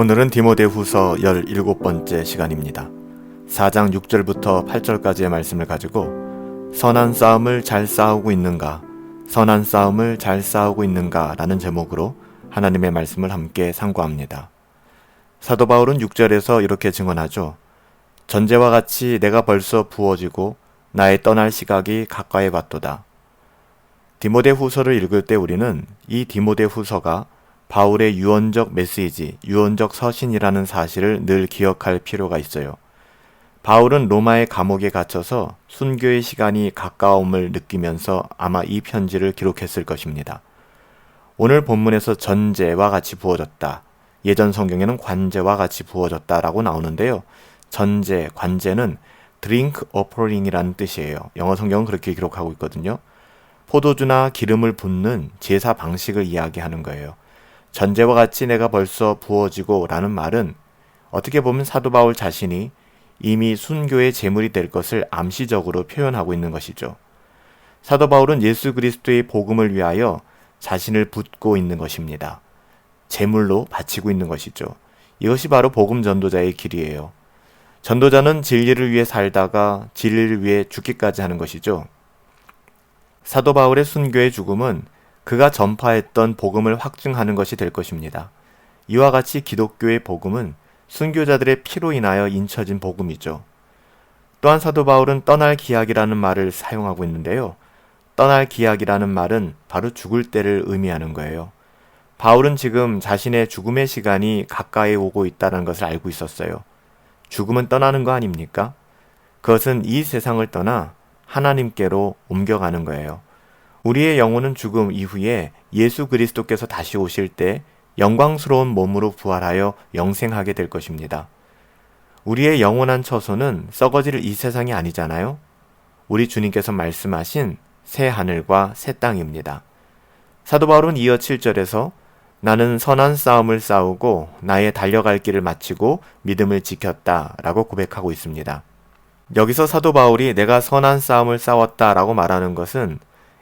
오늘은 디모데후서 17번째 시간입니다. 4장 6절부터 8절까지의 말씀을 가지고 선한 싸움을 잘 싸우고 있는가, 선한 싸움을 잘 싸우고 있는가 라는 제목으로 하나님의 말씀을 함께 상고합니다. 사도 바울은 6절에서 이렇게 증언하죠. 전제와 같이 내가 벌써 부어지고 나의 떠날 시각이 가까이 왔도다. 디모데후서를 읽을 때 우리는 이 디모데후서가 바울의 유언적 메시지, 유언적 서신이라는 사실을 늘 기억할 필요가 있어요. 바울은 로마의 감옥에 갇혀서 순교의 시간이 가까움을 느끼면서 아마 이 편지를 기록했을 것입니다. 오늘 본문에서 전제와 같이 부어졌다. 예전 성경에는 관제와 같이 부어졌다라고 나오는데요. 전제, 관제는 drink offering이라는 뜻이에요. 영어 성경은 그렇게 기록하고 있거든요. 포도주나 기름을 붓는 제사 방식을 이야기하는 거예요. 전제와 같이 내가 벌써 부어지고 라는 말은 어떻게 보면 사도 바울 자신이 이미 순교의 제물이 될 것을 암시적으로 표현하고 있는 것이죠. 사도 바울은 예수 그리스도의 복음을 위하여 자신을 붓고 있는 것입니다. 제물로 바치고 있는 것이죠. 이것이 바로 복음 전도자의 길이에요. 전도자는 진리를 위해 살다가 진리를 위해 죽기까지 하는 것이죠. 사도 바울의 순교의 죽음은 그가 전파했던 복음을 확증하는 것이 될 것입니다. 이와 같이 기독교의 복음은 순교자들의 피로 인하여 인쳐진 복음이죠. 또한 사도 바울은 떠날 기약이라는 말을 사용하고 있는데요. 떠날 기약이라는 말은 바로 죽을 때를 의미하는 거예요. 바울은 지금 자신의 죽음의 시간이 가까이 오고 있다는 것을 알고 있었어요. 죽음은 떠나는 거 아닙니까? 그것은 이 세상을 떠나 하나님께로 옮겨가는 거예요. 우리의 영혼은 죽음 이후에 예수 그리스도께서 다시 오실 때 영광스러운 몸으로 부활하여 영생하게 될 것입니다. 우리의 영원한 처소는 썩어질 이 세상이 아니잖아요. 우리 주님께서 말씀하신 새 하늘과 새 땅입니다. 사도 바울은 이어 7절에서 나는 선한 싸움을 싸우고 나의 달려갈 길을 마치고 믿음을 지켰다 라고 고백하고 있습니다. 여기서 사도 바울이 내가 선한 싸움을 싸웠다 라고 말하는 것은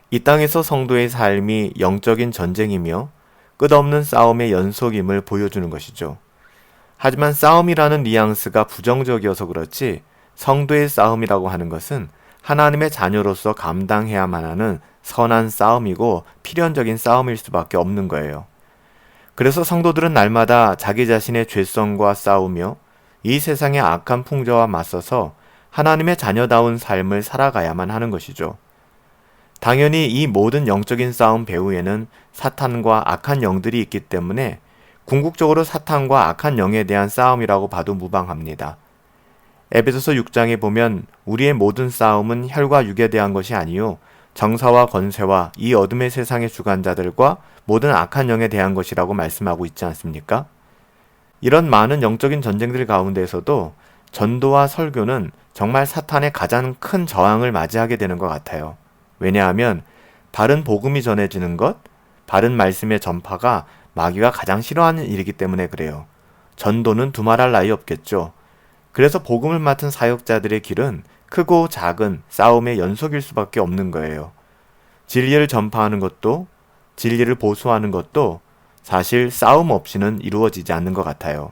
이 땅에서 성도의 삶이 영적인 전쟁이며 끝없는 싸움의 연속임을 보여주는 것이죠. 하지만 싸움이라는 뉘앙스가 부정적이어서 그렇지 성도의 싸움이라고 하는 것은 하나님의 자녀로서 감당해야만 하는 선한 싸움이고 필연적인 싸움일 수밖에 없는 거예요. 그래서 성도들은 날마다 자기 자신의 죄성과 싸우며 이 세상의 악한 풍조와 맞서서 하나님의 자녀다운 삶을 살아가야만 하는 것이죠. 당연히 이 모든 영적인 싸움 배후에는 사탄과 악한 영들이 있기 때문에 궁극적으로 사탄과 악한 영에 대한 싸움이라고 봐도 무방합니다. 에베소서 6장에 보면 우리의 모든 싸움은 혈과 육에 대한 것이 아니요 정사와 권세와 이 어둠의 세상의 주관자들과 모든 악한 영에 대한 것이라고 말씀하고 있지 않습니까? 이런 많은 영적인 전쟁들 가운데에서도 전도와 설교는 정말 사탄의 가장 큰 저항을 맞이하게 되는 것 같아요. 왜냐하면 바른 복음이 전해지는 것, 바른 말씀의 전파가 마귀가 가장 싫어하는 일이기 때문에 그래요. 전도는 두말할 나위 없겠죠. 그래서 복음을 맡은 사역자들의 길은 크고 작은 싸움의 연속일 수밖에 없는 거예요. 진리를 전파하는 것도, 진리를 보수하는 것도 사실 싸움 없이는 이루어지지 않는 것 같아요.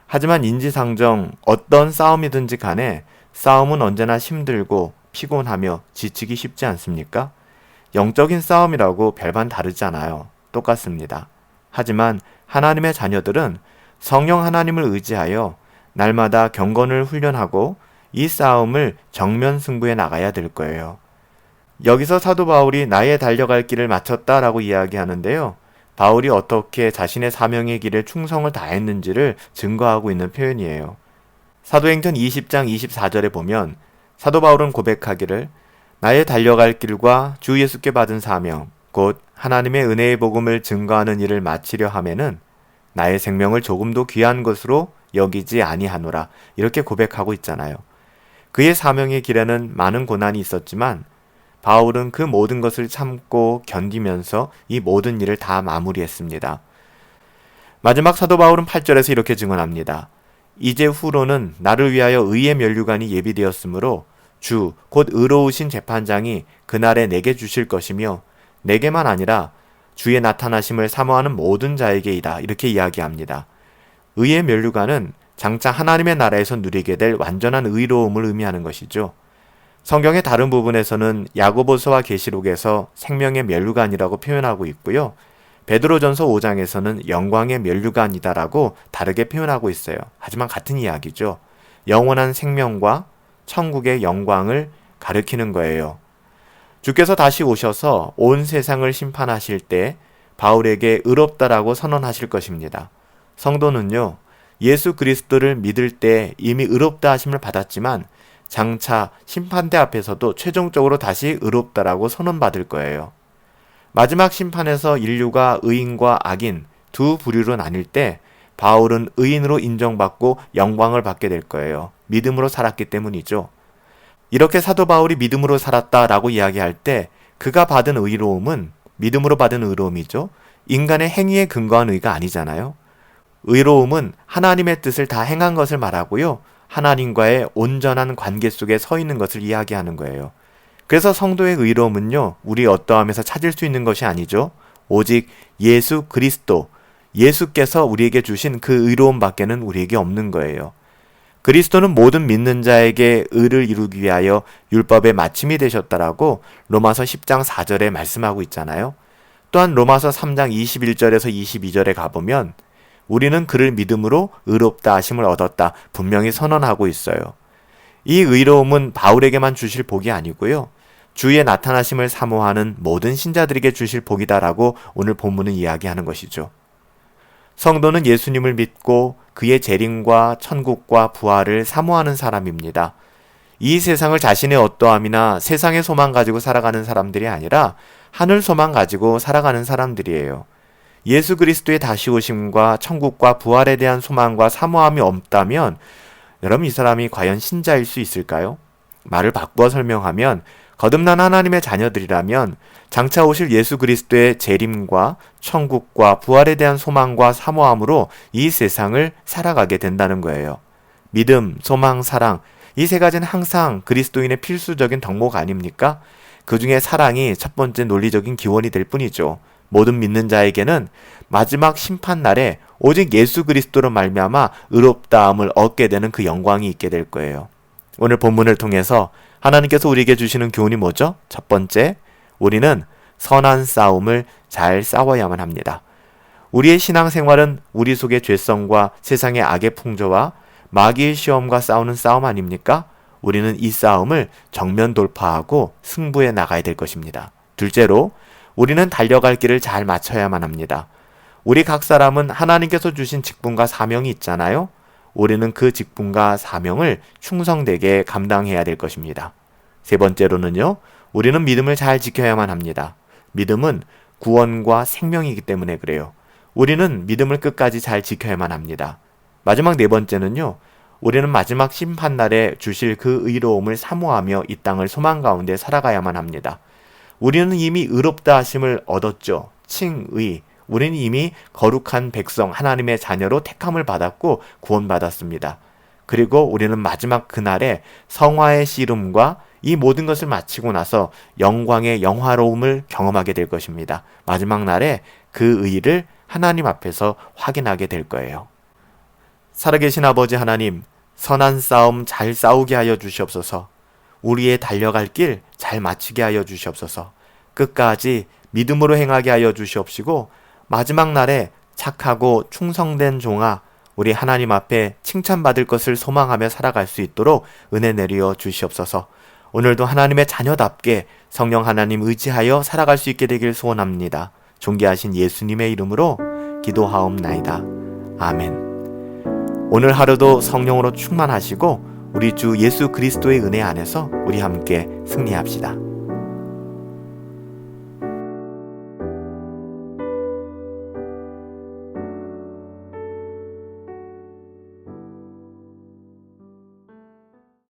하지만 인지상정 어떤 싸움이든지 간에 싸움은 언제나 힘들고 피곤하며 지치기 쉽지 않습니까? 영적인 싸움이라고 별반 다르지 않아요. 똑같습니다. 하지만 하나님의 자녀들은 성령 하나님을 의지하여 날마다 경건을 훈련하고 이 싸움을 정면 승부해 나가야 될 거예요. 여기서 사도 바울이 나의 달려갈 길을 마쳤다라고 이야기하는데요. 바울이 어떻게 자신의 사명의 길에 충성을 다했는지를 증거하고 있는 표현이에요. 사도행전 20장 24절에 보면 사도 바울은 고백하기를 나의 달려갈 길과 주 예수께 받은 사명 곧 하나님의 은혜의 복음을 증거하는 일을 마치려 하면은 나의 생명을 조금도 귀한 것으로 여기지 아니하노라 이렇게 고백하고 있잖아요. 그의 사명의 길에는 많은 고난이 있었지만 바울은 그 모든 것을 참고 견디면서 이 모든 일을 다 마무리했습니다. 마지막 사도 바울은 8절에서 이렇게 증언합니다. 이제 후로는 나를 위하여 의의 면류관이 예비되었으므로 주 곧 의로우신 재판장이 그날에 내게 주실 것이며 내게만 아니라 주의 나타나심을 사모하는 모든 자에게이다 이렇게 이야기합니다. 의의 면류관은 장차 하나님의 나라에서 누리게 될 완전한 의로움을 의미하는 것이죠. 성경의 다른 부분에서는 야고보서와 계시록에서 생명의 면류관이라고 표현하고 있고요. 베드로전서 5장에서는 영광의 면류관이다라고 다르게 표현하고 있어요. 하지만 같은 이야기죠. 영원한 생명과 천국의 영광을 가리키는 거예요. 주께서 다시 오셔서 온 세상을 심판하실 때 바울에게 의롭다라고 선언하실 것입니다. 성도는요, 예수 그리스도를 믿을 때 이미 의롭다 하심을 받았지만 장차 심판대 앞에서도 최종적으로 다시 의롭다라고 선언받을 거예요. 마지막 심판에서 인류가 의인과 악인 두 부류로 나뉠 때 바울은 의인으로 인정받고 영광을 받게 될 거예요. 믿음으로 살았기 때문이죠. 이렇게 사도 바울이 믿음으로 살았다라고 이야기할 때 그가 받은 의로움은 믿음으로 받은 의로움이죠. 인간의 행위에 근거한 의가 아니잖아요. 의로움은 하나님의 뜻을 다 행한 것을 말하고요. 하나님과의 온전한 관계 속에 서 있는 것을 이야기하는 거예요. 그래서 성도의 의로움은요, 우리 어떠함에서 찾을 수 있는 것이 아니죠. 오직 예수 그리스도, 예수께서 우리에게 주신 그 의로움 밖에는 우리에게 없는 거예요. 그리스도는 모든 믿는 자에게 의를 이루기 위하여 율법의 마침이 되셨다라고 로마서 10장 4절에 말씀하고 있잖아요. 또한 로마서 3장 21절에서 22절에 가보면 우리는 그를 믿음으로 의롭다 하심을 얻었다 분명히 선언하고 있어요. 이 의로움은 바울에게만 주실 복이 아니고요. 주의 나타나심을 사모하는 모든 신자들에게 주실 복이다라고 오늘 본문은 이야기하는 것이죠. 성도는 예수님을 믿고 그의 재림과 천국과 부활을 사모하는 사람입니다. 이 세상을 자신의 어떠함이나 세상의 소망 가지고 살아가는 사람들이 아니라 하늘 소망 가지고 살아가는 사람들이에요. 예수 그리스도의 다시 오심과 천국과 부활에 대한 소망과 사모함이 없다면 여러분, 이 사람이 과연 신자일 수 있을까요? 말을 바꾸어 설명하면 거듭난 하나님의 자녀들이라면 장차 오실 예수 그리스도의 재림과 천국과 부활에 대한 소망과 사모함으로 이 세상을 살아가게 된다는 거예요. 믿음, 소망, 사랑, 이 세 가지는 항상 그리스도인의 필수적인 덕목 아닙니까? 그 중에 사랑이 첫 번째 논리적인 기원이 될 뿐이죠. 모든 믿는 자에게는 마지막 심판날에 오직 예수 그리스도로 말미암아 의롭다함을 얻게 되는 그 영광이 있게 될 거예요. 오늘 본문을 통해서 하나님께서 우리에게 주시는 교훈이 뭐죠? 첫 번째, 우리는 선한 싸움을 잘 싸워야만 합니다. 우리의 신앙생활은 우리 속의 죄성과 세상의 악의 풍조와 마귀의 시험과 싸우는 싸움 아닙니까? 우리는 이 싸움을 정면 돌파하고 승부에 나가야 될 것입니다. 둘째로, 우리는 달려갈 길을 잘 맞춰야만 합니다. 우리 각 사람은 하나님께서 주신 직분과 사명이 있잖아요. 우리는 그 직분과 사명을 충성되게 감당해야 될 것입니다. 세 번째로는요, 우리는 믿음을 잘 지켜야만 합니다. 믿음은 구원과 생명이기 때문에 그래요. 우리는 믿음을 끝까지 잘 지켜야만 합니다. 마지막 네 번째는요, 우리는 마지막 심판날에 주실 그 의로움을 사모하며 이 땅을 소망 가운데 살아가야만 합니다. 우리는 이미 의롭다 하심을 얻었죠. 칭의. 우리는 이미 거룩한 백성, 하나님의 자녀로 택함을 받았고 구원받았습니다. 그리고 우리는 마지막 그날에 성화의 씨름과 이 모든 것을 마치고 나서 영광의 영화로움을 경험하게 될 것입니다. 마지막 날에 그 의의를 하나님 앞에서 확인하게 될 거예요. 살아계신 아버지 하나님, 선한 싸움 잘 싸우게 하여 주시옵소서. 우리의 달려갈 길 잘 마치게 하여 주시옵소서. 끝까지 믿음으로 행하게 하여 주시옵시고 마지막 날에 착하고 충성된 종아, 우리 하나님 앞에 칭찬받을 것을 소망하며 살아갈 수 있도록 은혜 내려 주시옵소서. 오늘도 하나님의 자녀답게 성령 하나님 의지하여 살아갈 수 있게 되길 소원합니다. 존귀하신 예수님의 이름으로 기도하옵나이다. 아멘. 오늘 하루도 성령으로 충만하시고 우리 주 예수 그리스도의 은혜 안에서 우리 함께 승리합시다.